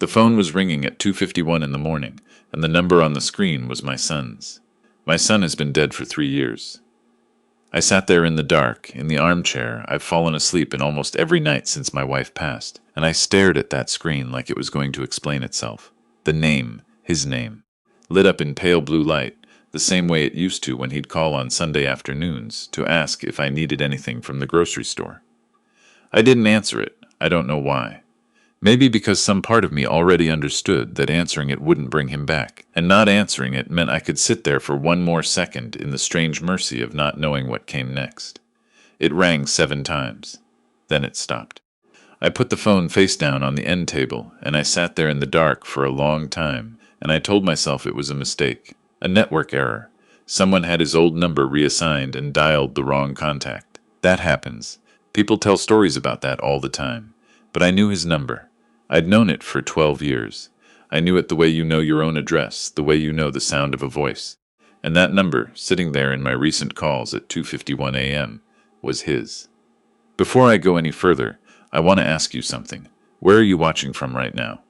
The phone was ringing at 2:51 in the morning, and the number on the screen was my son's. My son has been dead for 3 years. I sat there in the dark, in the armchair I've fallen asleep in almost every night since my wife passed, and I stared at that screen like it was going to explain itself. The name, his name, lit up in pale blue light, the same way it used to when he'd call on Sunday afternoons to ask if I needed anything from the grocery store. I didn't answer it. I don't know why. Maybe because some part of me already understood that answering it wouldn't bring him back, and not answering it meant I could sit there for one more second in the strange mercy of not knowing what came next. It rang 7 times. Then it stopped. I put the phone face down on the end table, and I sat there in the dark for a long time, and I told myself it was a mistake, a network error. Someone had his old number reassigned and dialed the wrong contact. That happens. People tell stories about that all the time. But I knew his number. I'd known it for 12 years. I knew it the way you know your own address, the way you know the sound of a voice. And that number, sitting there in my recent calls at 2:51 a.m., was his. Before I go any further, I want to ask you something. Where are you watching from right now?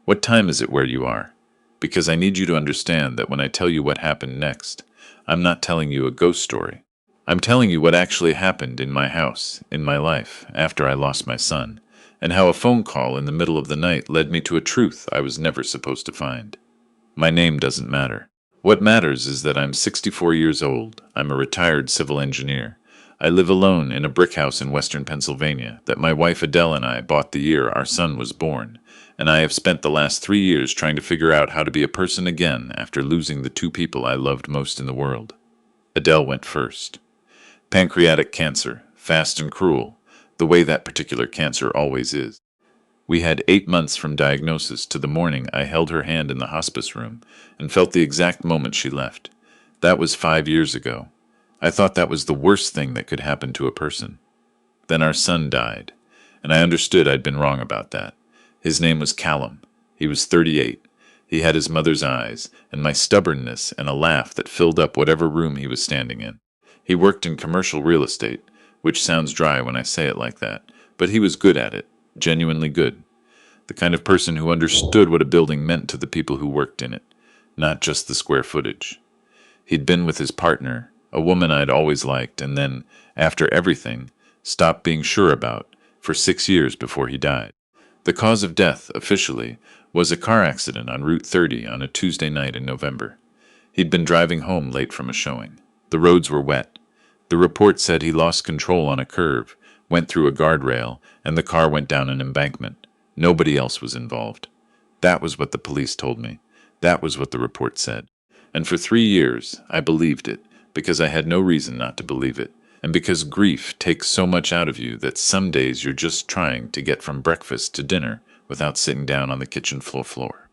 What time is it where you are? Because I need you to understand that when I tell you what happened next, I'm not telling you a ghost story. I'm telling you what actually happened in my house, in my life, after I lost my son, and how a phone call in the middle of the night led me to a truth I was never supposed to find. My name doesn't matter. What matters is that I'm 64 years old. I'm a retired civil engineer. I live alone in a brick house in western Pennsylvania that my wife Adele and I bought the year our son was born, and I have spent the last 3 years trying to figure out how to be a person again after losing the 2 people I loved most in the world. Adele went first. Pancreatic cancer, fast and cruel, the way that particular cancer always is. We had 8 months from diagnosis to the morning I held her hand in the hospice room and felt the exact moment she left. That was 5 years ago. I thought that was the worst thing that could happen to a person. Then our son died, and I understood I'd been wrong about that. His name was Callum. He was 38. He had his mother's eyes, and my stubbornness, and a laugh that filled up whatever room he was standing in. He worked in commercial real estate, which sounds dry when I say it like that, but he was good at it, genuinely good. The kind of person who understood what a building meant to the people who worked in it, not just the square footage. He'd been with his partner, a woman I'd always liked, and then, after everything, stopped being sure about, for 6 years before he died. The cause of death, officially, was a car accident on Route 30 on a Tuesday night in November. He'd been driving home late from a showing. The roads were wet. The report said he lost control on a curve, went through a guardrail, and the car went down an embankment. Nobody else was involved. That was what the police told me. That was what the report said. And for 3 years, I believed it, because I had no reason not to believe it, and because grief takes so much out of you that some days you're just trying to get from breakfast to dinner without sitting down on the kitchen floor.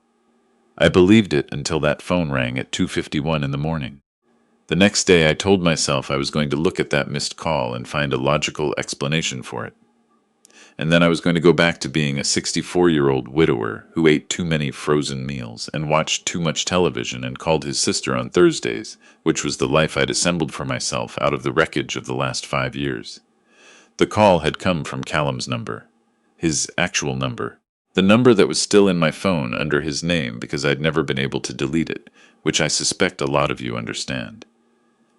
I believed it until that phone rang at 2:51 in the morning. The next day I told myself I was going to look at that missed call and find a logical explanation for it. And then I was going to go back to being a 64-year-old widower who ate too many frozen meals and watched too much television and called his sister on Thursdays, which was the life I'd assembled for myself out of the wreckage of the last 5 years. The call had come from Callum's number, his actual number, the number that was still in my phone under his name because I'd never been able to delete it, which I suspect a lot of you understand.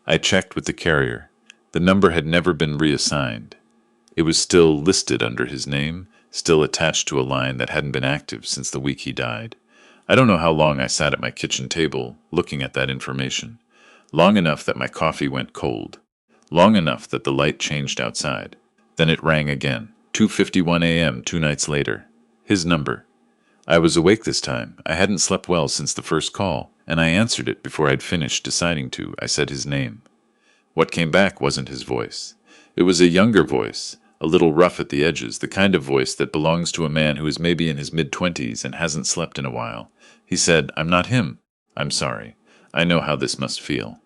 I checked with the carrier. The number had never been reassigned. It was still listed under his name, still attached to a line that hadn't been active since the week he died. I don't know how long I sat at my kitchen table looking at that information. Long enough that my coffee went cold. Long enough that the light changed outside. Then it rang again, 2:51 a.m. 2 nights later. His number. I was awake this time. I hadn't slept well since the first call, and I answered it before I'd finished deciding to. I said his name. What came back wasn't his voice. It was a younger voice, a little rough at the edges, the kind of voice that belongs to a man who is maybe in his mid-20s and hasn't slept in a while. He said, "I'm not him. I'm sorry. I know how this must feel.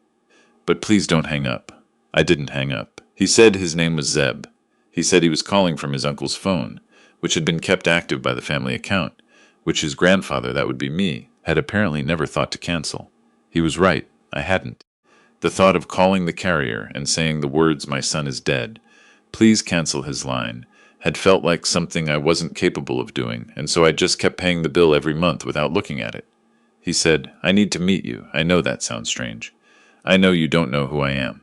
But please don't hang up." I didn't hang up. He said his name was Zeb. He said he was calling from his uncle's phone, which had been kept active by the family account, which his grandfather, that would be me, had apparently never thought to cancel. He was right. I hadn't. The thought of calling the carrier and saying the words, "My son is dead. Please cancel his line," had felt like something I wasn't capable of doing, and so I just kept paying the bill every month without looking at it. He said, "I need to meet you. I know that sounds strange. I know you don't know who I am.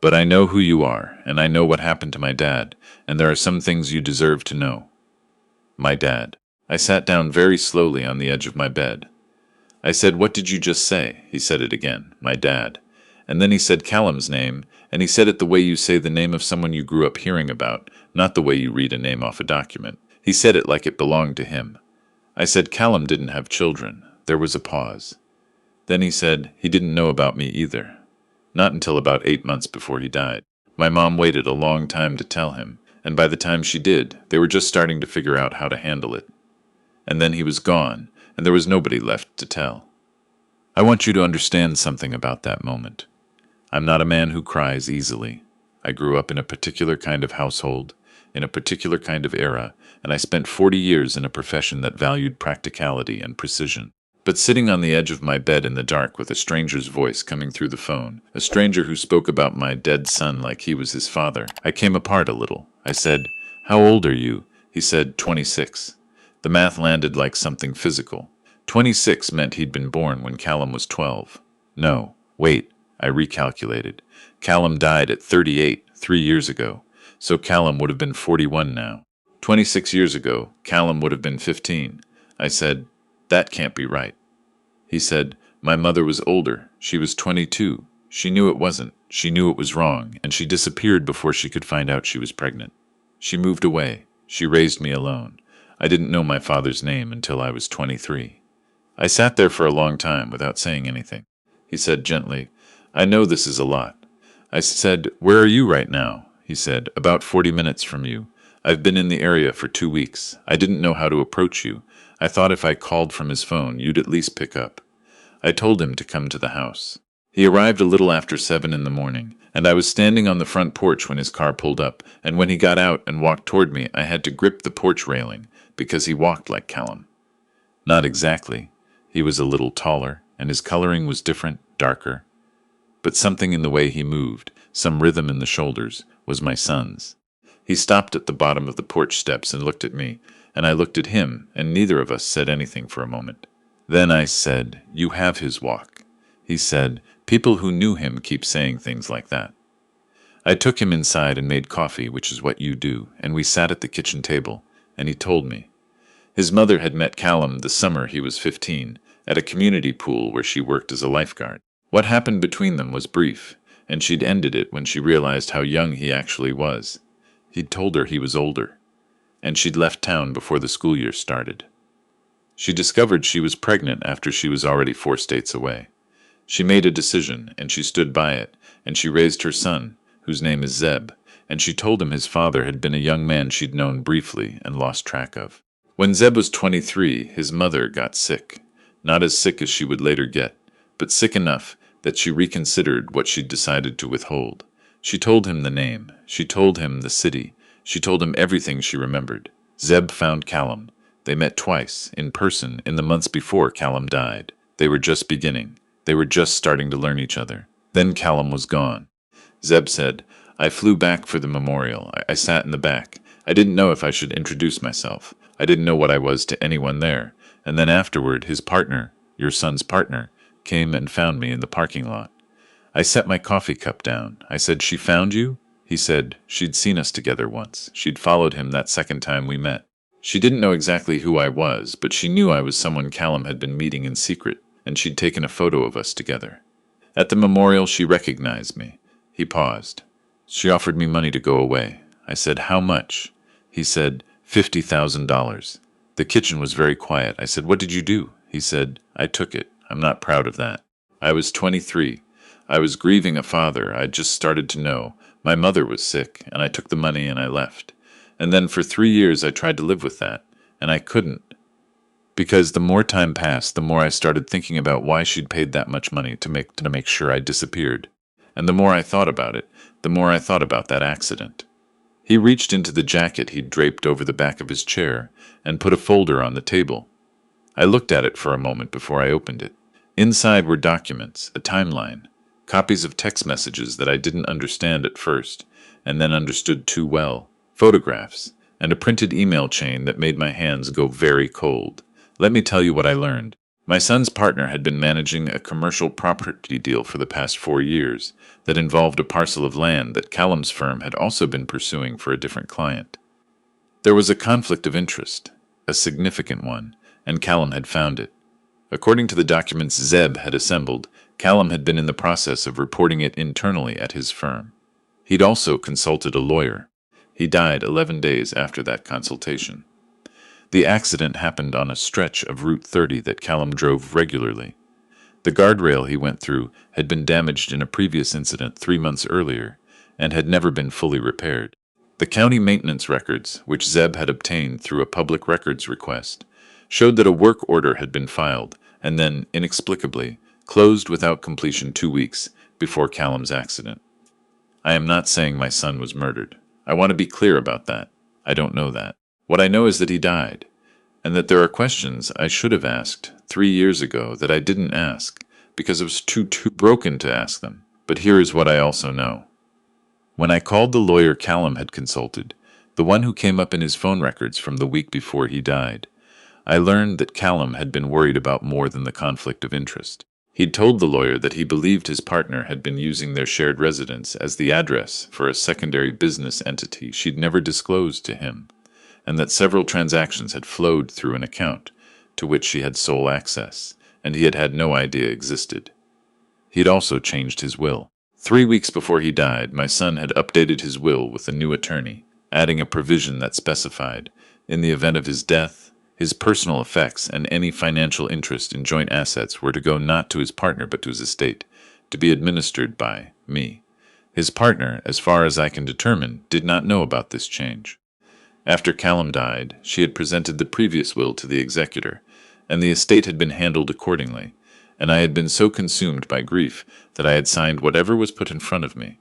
But I know who you are, and I know what happened to my dad, and there are some things you deserve to know." My dad. I sat down very slowly on the edge of my bed. I said, "What did you just say?" He said it again, "My dad." And then he said Callum's name, and he said it the way you say the name of someone you grew up hearing about, not the way you read a name off a document. He said it like it belonged to him. I said Callum didn't have children. There was a pause. Then he said he didn't know about me either. Not until about 8 months before he died. My mom waited a long time to tell him, and by the time she did, they were just starting to figure out how to handle it. And then he was gone, and there was nobody left to tell. I want you to understand something about that moment. I'm not a man who cries easily. I grew up in a particular kind of household, in a particular kind of era, and I spent 40 years in a profession that valued practicality and precision. But sitting on the edge of my bed in the dark with a stranger's voice coming through the phone, a stranger who spoke about my dead son like he was his father, I came apart a little. I said, "How old are you?" He said, 26. The math landed like something physical. 26 meant he'd been born when Callum was 12. No, wait, I recalculated. Callum died at 38, 3 years ago, so Callum would have been 41 now. 26 years ago, Callum would have been 15. I said, "That can't be right." He said, "My mother was older. She was 22. She knew it wasn't. She knew it was wrong, and she disappeared before she could find out she was pregnant. She moved away. She raised me alone. I didn't know my father's name until I was 23. I sat there for a long time without saying anything. He said gently, "I know this is a lot." I said, "Where are you right now?" He said, "About 40 minutes from you. I've been in the area for 2 weeks. I didn't know how to approach you. I thought if I called from his phone, you'd at least pick up." I told him to come to the house. He arrived a little after 7 in the morning, and I was standing on the front porch when his car pulled up, and when he got out and walked toward me, I had to grip the porch railing, because he walked like Callum. Not exactly. He was a little taller, and his coloring was different, darker. But something in the way he moved, some rhythm in the shoulders, was my son's. He stopped at the bottom of the porch steps and looked at me, and I looked at him, and neither of us said anything for a moment. Then I said, "You have his walk." He said, "People who knew him keep saying things like that." I took him inside and made coffee, which is what you do, and we sat at the kitchen table, and he told me. His mother had met Callum the summer he was 15, at a community pool where she worked as a lifeguard. What happened between them was brief, and she'd ended it when she realized how young he actually was. He'd told her he was older, and she'd left town before the school year started. She discovered she was pregnant after she was already 4 states away. She made a decision, and she stood by it, and she raised her son, whose name is Zeb, and she told him his father had been a young man she'd known briefly and lost track of. When Zeb was 23, his mother got sick. Not as sick as she would later get, but sick enough that she reconsidered what she'd decided to withhold. She told him the name. She told him the city. She told him everything she remembered. Zeb found Callum. They met twice, in person, in the months before Callum died. They were just beginning. They were just starting to learn each other. Then Callum was gone. Zeb said, "I flew back for the memorial. I sat in the back. I didn't know if I should introduce myself. I didn't know what I was to anyone there. And then afterward, his partner, your son's partner, came and found me in the parking lot. I set my coffee cup down. I said, 'She found you?' He said, 'She'd seen us together once. She'd followed him that second time we met. She didn't know exactly who I was, but she knew I was someone Callum had been meeting in secret, and she'd taken a photo of us together. At the memorial, she recognized me." He paused. "She offered me money to go away. I said, 'How much?' He said, $50,000. The kitchen was very quiet. I said, 'What did you do?' He said, 'I took it. I'm not proud of that.' I was 23. I was grieving a father I'd just started to know. My mother was sick, and I took the money and I left. And then for 3 years I tried to live with that, and I couldn't. Because the more time passed, the more I started thinking about why she'd paid that much money to make sure I disappeared. And the more I thought about it, the more I thought about that accident." He reached into the jacket he'd draped over the back of his chair and put a folder on the table. I looked at it for a moment before I opened it. Inside were documents, a timeline, copies of text messages that I didn't understand at first, and then understood too well, photographs, and a printed email chain that made my hands go very cold. Let me tell you what I learned. My son's partner had been managing a commercial property deal for the past 4 years that involved a parcel of land that Callum's firm had also been pursuing for a different client. There was a conflict of interest, a significant one, and Callum had found it. According to the documents Zeb had assembled, Callum had been in the process of reporting it internally at his firm. He'd also consulted a lawyer. He died 11 days after that consultation. The accident happened on a stretch of Route 30 that Callum drove regularly. The guardrail he went through had been damaged in a previous incident 3 months earlier and had never been fully repaired. The county maintenance records, which Zeb had obtained through a public records request, showed that a work order had been filed and then, inexplicably, closed without completion 2 weeks before Callum's accident. I am not saying my son was murdered. I want to be clear about that. I don't know that. What I know is that he died, and that there are questions I should have asked 3 years ago that I didn't ask because I was too broken to ask them. But here is what I also know. When I called the lawyer Callum had consulted, the one who came up in his phone records from the week before he died, I learned that Callum had been worried about more than the conflict of interest. He'd told the lawyer that he believed his partner had been using their shared residence as the address for a secondary business entity she'd never disclosed to him, and that several transactions had flowed through an account to which she had sole access, and he had had no idea existed. He'd also changed his will. 3 weeks before he died, my son had updated his will with a new attorney, adding a provision that specified, in the event of his death, his personal effects and any financial interest in joint assets were to go not to his partner but to his estate, to be administered by me. His partner, as far as I can determine, did not know about this change. After Callum died, she had presented the previous will to the executor, and the estate had been handled accordingly, and I had been so consumed by grief that I had signed whatever was put in front of me.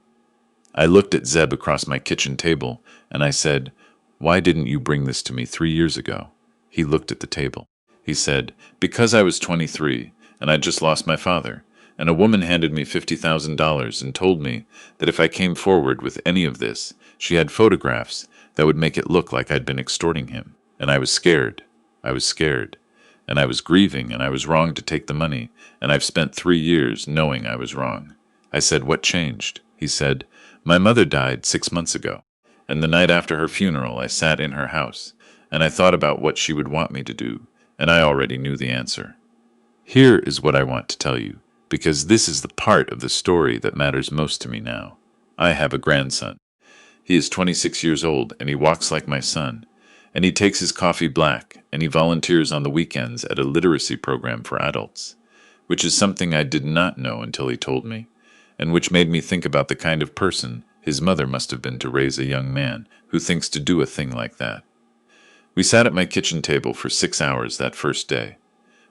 I looked at Zeb across my kitchen table, and I said, "Why didn't you bring this to me 3 years ago?" He looked at the table. He said, "Because I was 23, and I'd just lost my father, and a woman handed me $50,000 and told me that if I came forward with any of this, she had photographs that would make it look like I'd been extorting him. And I was scared. I was scared. And I was grieving, and I was wrong to take the money, and I've spent 3 years knowing I was wrong." I said, "What changed?" He said, "My mother died 6 months ago, and the night after her funeral I sat in her house, and I thought about what she would want me to do, and I already knew the answer. Here is what I want to tell you, because this is the part of the story that matters most to me now. I have a grandson. He is 26 years old, and he walks like my son, and he takes his coffee black, and he volunteers on the weekends at a literacy program for adults, which is something I did not know until he told me, and which made me think about the kind of person his mother must have been to raise a young man who thinks to do a thing like that. We sat at my kitchen table for 6 hours that first day.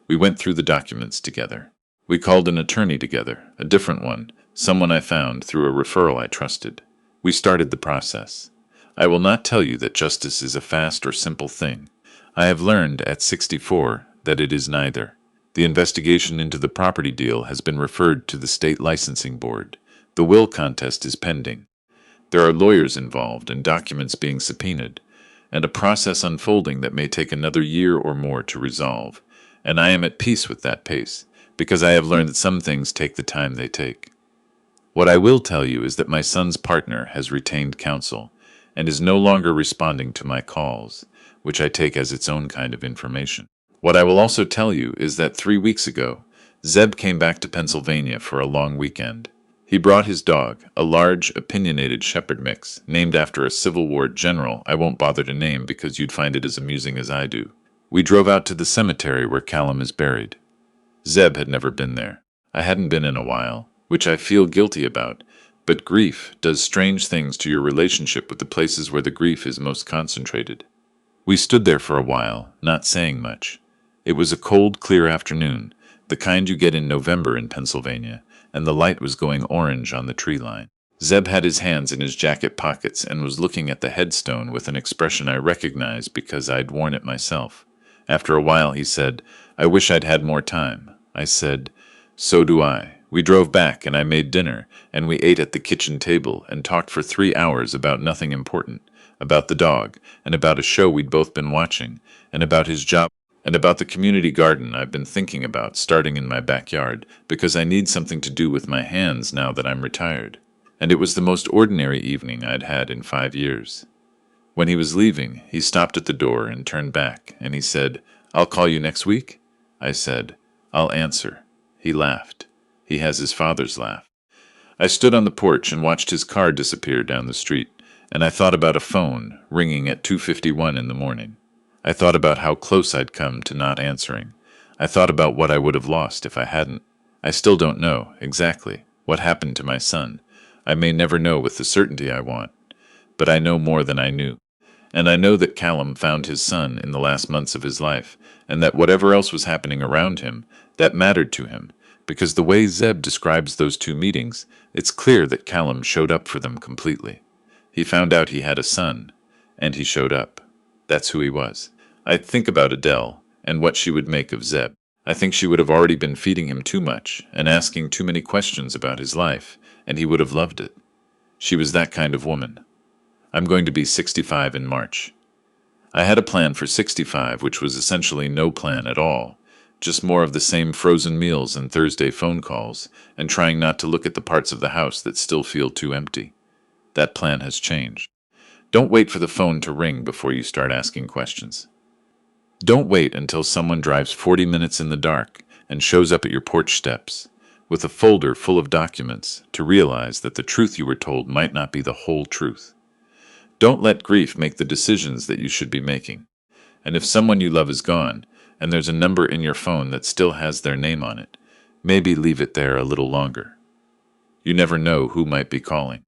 We went through the documents together. We called an attorney together, a different one, someone I found through a referral I trusted. We started the process. I will not tell you that justice is a fast or simple thing. I have learned at 64 that it is neither. The investigation into the property deal has been referred to the state licensing board. The will contest is pending. There are lawyers involved and documents being subpoenaed, and a process unfolding that may take another year or more to resolve. And I am at peace with that pace, because I have learned that some things take the time they take. What I will tell you is that my son's partner has retained counsel and is no longer responding to my calls, which I take as its own kind of information. What I will also tell you is that 3 weeks ago, Zeb came back to Pennsylvania for a long weekend. He brought his dog, a large, opinionated shepherd mix, named after a Civil War general I won't bother to name because you'd find it as amusing as I do. We drove out to the cemetery where Callum is buried. Zeb had never been there. I hadn't been in a while, which I feel guilty about, but grief does strange things to your relationship with the places where the grief is most concentrated. We stood there for a while, not saying much. It was a cold, clear afternoon, the kind you get in November in Pennsylvania, and the light was going orange on the tree line. Zeb had his hands in his jacket pockets and was looking at the headstone with an expression I recognized because I'd worn it myself. After a while he said, "I wish I'd had more time." I said, "So do I." We drove back and I made dinner, and we ate at the kitchen table and talked for 3 hours about nothing important, about the dog, and about a show we'd both been watching, and about his job, and about the community garden I've been thinking about starting in my backyard, because I need something to do with my hands now that I'm retired. And it was the most ordinary evening I'd had in 5 years. When he was leaving, he stopped at the door and turned back, and he said, "I'll call you next week?" I said, "I'll answer." He laughed. He has his father's laugh. I stood on the porch and watched his car disappear down the street, and I thought about a phone ringing at 2:51 in the morning. I thought about how close I'd come to not answering. I thought about what I would have lost if I hadn't. I still don't know, exactly, what happened to my son. I may never know with the certainty I want, but I know more than I knew. And I know that Callum found his son in the last months of his life, and that whatever else was happening around him, that mattered to him, because the way Zeb describes those two meetings, it's clear that Callum showed up for them completely. He found out he had a son, and he showed up. That's who he was. I think about Adele, and what she would make of Zeb. I think she would have already been feeding him too much, and asking too many questions about his life, and he would have loved it. She was that kind of woman. I'm going to be 65 in March. I had a plan for 65, which was essentially no plan at all. Just more of the same frozen meals and Thursday phone calls, and trying not to look at the parts of the house that still feel too empty. That plan has changed. Don't wait for the phone to ring before you start asking questions. Don't wait until someone drives 40 minutes in the dark and shows up at your porch steps with a folder full of documents to realize that the truth you were told might not be the whole truth. Don't let grief make the decisions that you should be making. And if someone you love is gone, and there's a number in your phone that still has their name on it, maybe leave it there a little longer. You never know who might be calling.